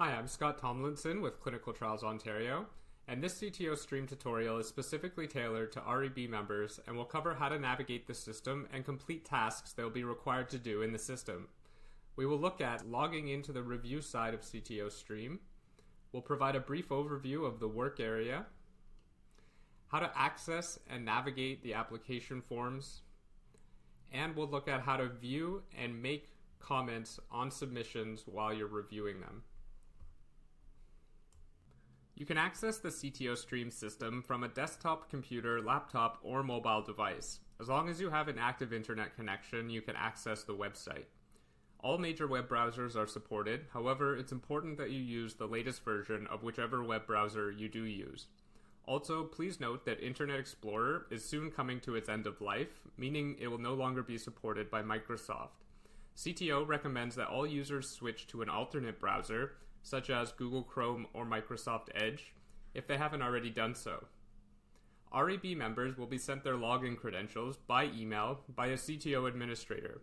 Hi, I'm Scott Tomlinson with Clinical Trials Ontario, and this CTO stream tutorial is specifically tailored to REB members and will cover how to navigate the system and complete tasks they will be required to do in the system. We will look at logging into the review side of CTO stream. We'll provide a brief overview of the work area, how to access and navigate the application forms, and we'll look at how to view and make comments on submissions while you're reviewing them. You can access the CTO stream system from a desktop computer, laptop, or mobile device. As long as you have an active internet connection, you can access the website. All major web browsers are supported, however, it's important that you use the latest version of whichever web browser you do use. Also, please note that Internet Explorer is soon coming to its end of life, meaning it will no longer be supported by Microsoft. CTO recommends that all users switch to an alternate browser, such as Google Chrome or Microsoft Edge, if they haven't already done so. REB members will be sent their login credentials by email by a CTO administrator.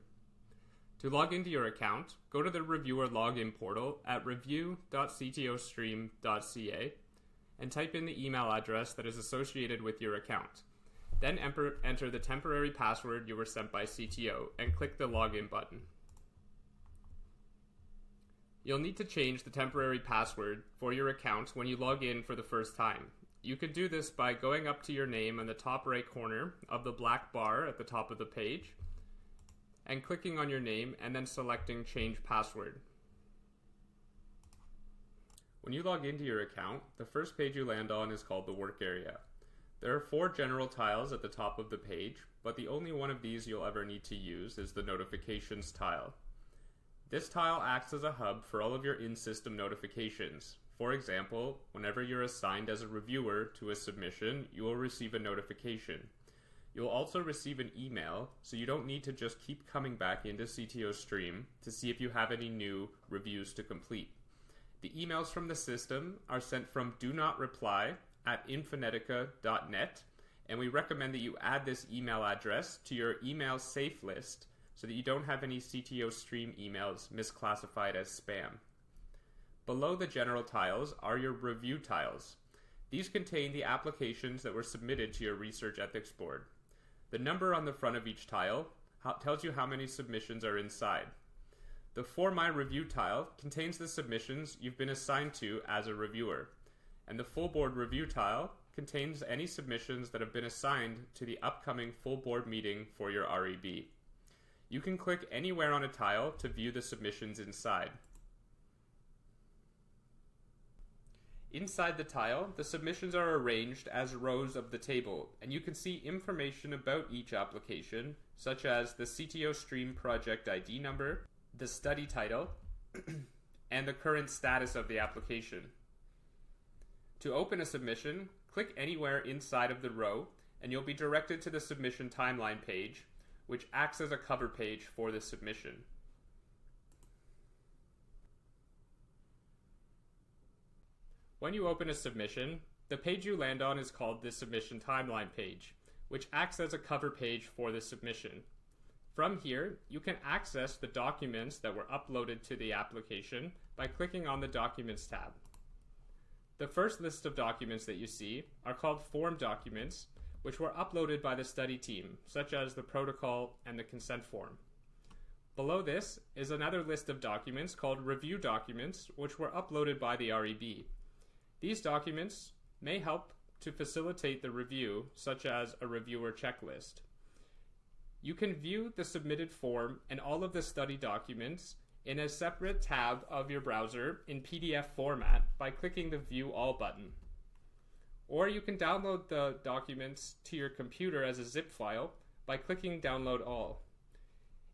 To log into your account, go to the reviewer login portal at review.ctostream.ca and type in the email address that is associated with your account. Then enter the temporary password you were sent by CTO and click the login button. You'll need to change the temporary password for your account when you log in for the first time. You can do this by going up to your name in the top right corner of the black bar at the top of the page and clicking on your name and then selecting Change Password. When you log into your account, the first page you land on is called the Work Area. There are 4 general tiles at the top of the page, but the only one of these you'll ever need to use is the Notifications tile. This tile acts as a hub for all of your in-system notifications. For example, whenever you're assigned as a reviewer to a submission, you will receive a notification. You'll also receive an email, so you don't need to just keep coming back into CTO Stream to see if you have any new reviews to complete. The emails from the system are sent from donotreply@infonetica.net, and we recommend that you add this email address to your email safe list so that you don't have any CTO Stream emails misclassified as spam. Below the general tiles are your review tiles. These contain the applications that were submitted to your research ethics board. The number on the front of each tile tells you how many submissions are inside. The For My Review tile contains the submissions you've been assigned to as a reviewer, and the Full Board Review tile contains any submissions that have been assigned to the upcoming full board meeting for your REB. You can click anywhere on a tile to view the submissions inside. Inside the tile, the submissions are arranged as rows of the table, and you can see information about each application, such as the CTO Stream project ID number, the study title, and the current status of the application. To open a submission, click anywhere inside of the row, and you'll be directed to the submission timeline page, which acts as a cover page for the submission. When you open a submission, the page you land on is called the submission timeline page, which acts as a cover page for the submission. From here, you can access the documents that were uploaded to the application by clicking on the Documents tab. The first list of documents that you see are called form documents, which were uploaded by the study team, such as the protocol and the consent form. Below this is another list of documents called review documents, which were uploaded by the REB. These documents may help to facilitate the review, such as a reviewer checklist. You can view the submitted form and all of the study documents in a separate tab of your browser in PDF format by clicking the View All button. Or you can download the documents to your computer as a zip file by clicking Download All.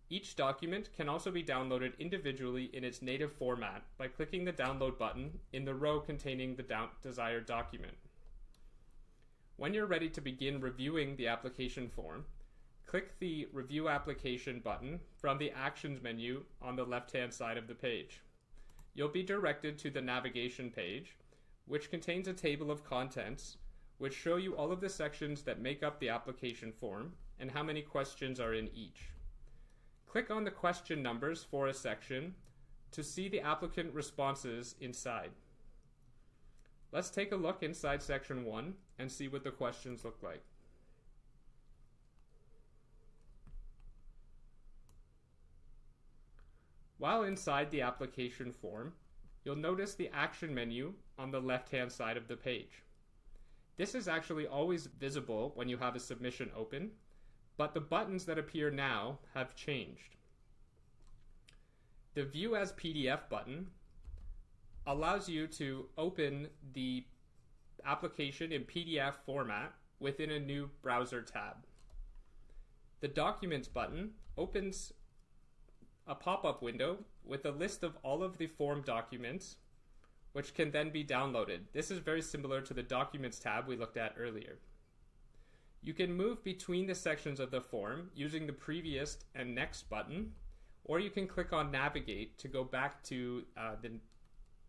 Each document can also be downloaded individually in its native format by clicking the Download button in the row containing the desired document. When you're ready to begin reviewing the application form, click the Review Application button from the Actions menu on the left-hand side of the page. You'll be directed to the Navigation page, which contains a table of contents which show you all of the sections that make up the application form and how many questions are in each. Click on the question numbers for a section to see the applicant responses inside. Let's take a look inside section 1 and see what the questions look like. While inside the application form, you'll notice the action menu on the left-hand side of the page. This is actually always visible when you have a submission open, but the buttons that appear now have changed. The View as PDF button allows you to open the application in PDF format within a new browser tab. The Documents button opens a pop-up window with a list of all of the form documents, which can then be downloaded. This is very similar to the Documents tab we looked at earlier. You can move between the sections of the form using the Previous and Next button, or you can click on Navigate to go back to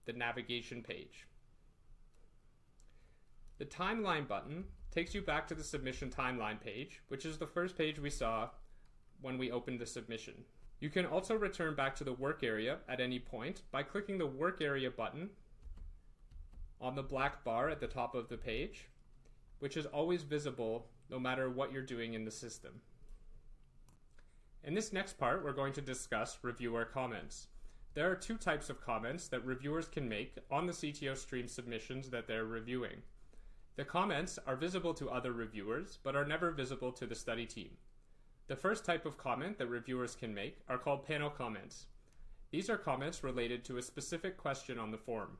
the navigation page. The Timeline button takes you back to the submission timeline page, which is the first page we saw when we opened the submission. You can also return back to the work area at any point by clicking the Work Area button on the black bar at the top of the page, which is always visible no matter what you're doing in the system. In this next part, we're going to discuss reviewer comments. There are two types of comments that reviewers can make on the CTO stream submissions that they're reviewing. The comments are visible to other reviewers, but are never visible to the study team. The first type of comment that reviewers can make are called panel comments. These are comments related to a specific question on the form.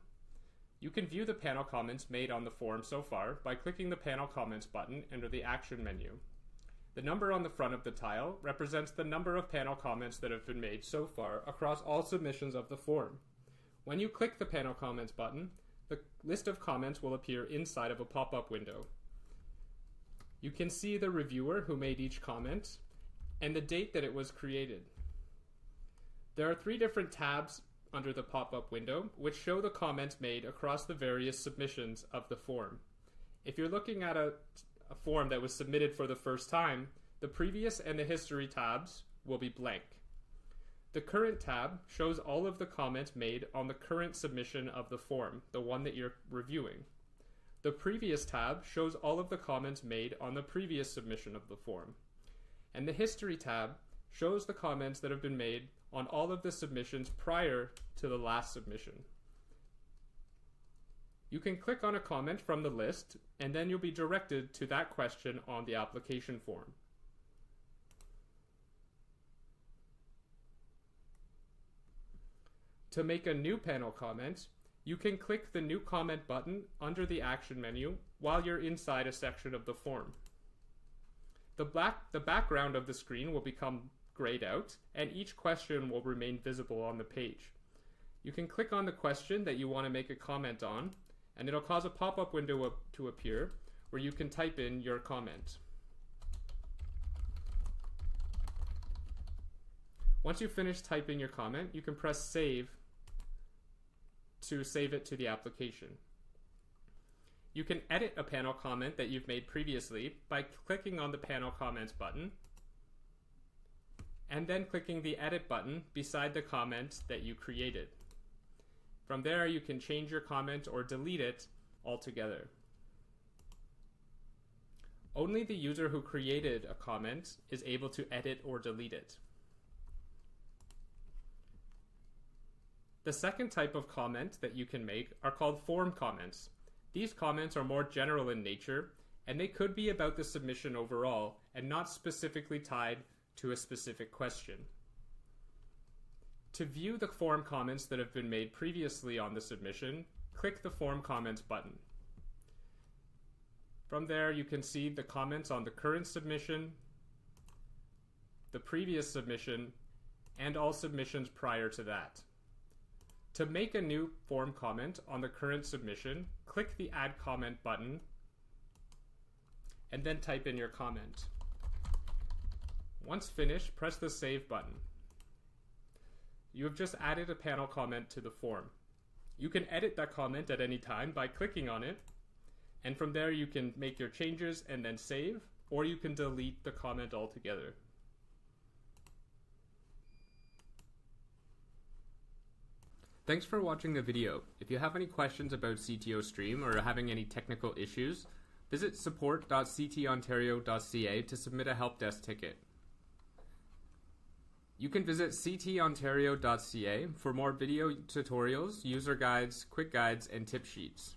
You can view the panel comments made on the form so far by clicking the Panel Comments button under the Action menu. The number on the front of the tile represents the number of panel comments that have been made so far across all submissions of the form. When you click the Panel Comments button, the list of comments will appear inside of a pop-up window. You can see the reviewer who made each comment and the date that it was created. There are 3 different tabs under the pop-up window which show the comments made across the various submissions of the form. If you're looking at a form that was submitted for the first time, the Previous and the History tabs will be blank. The Current tab shows all of the comments made on the current submission of the form, the one that you're reviewing. The Previous tab shows all of the comments made on the previous submission of the form. And the History tab shows the comments that have been made on all of the submissions prior to the last submission. You can click on a comment from the list, and then you'll be directed to that question on the application form. To make a new panel comment, you can click the New Comment button under the Action menu while you're inside a section of the form. The background of the screen will become grayed out, and each question will remain visible on the page. You can click on the question that you want to make a comment on, and it'll cause a pop-up window to appear where you can type in your comment. Once you've finished typing your comment, you can press Save to save it to the application. You can edit a panel comment that you've made previously by clicking on the Panel Comments button and then clicking the Edit button beside the comment that you created. From there, you can change your comment or delete it altogether. Only the user who created a comment is able to edit or delete it. The second type of comment that you can make are called form comments. These comments are more general in nature, and they could be about the submission overall and not specifically tied to a specific question. To view the form comments that have been made previously on the submission, click the Form Comments button. From there, you can see the comments on the current submission, the previous submission, and all submissions prior to that. To make a new form comment on the current submission, click the Add Comment button and then type in your comment. Once finished, press the Save button. You have just added a panel comment to the form. You can edit that comment at any time by clicking on it, and from there you can make your changes and then save, or you can delete the comment altogether. Thanks for watching the video. If you have any questions about CTO Stream or are having any technical issues, visit support.ctontario.ca to submit a helpdesk ticket. You can visit ctontario.ca for more video tutorials, user guides, quick guides, and tip sheets.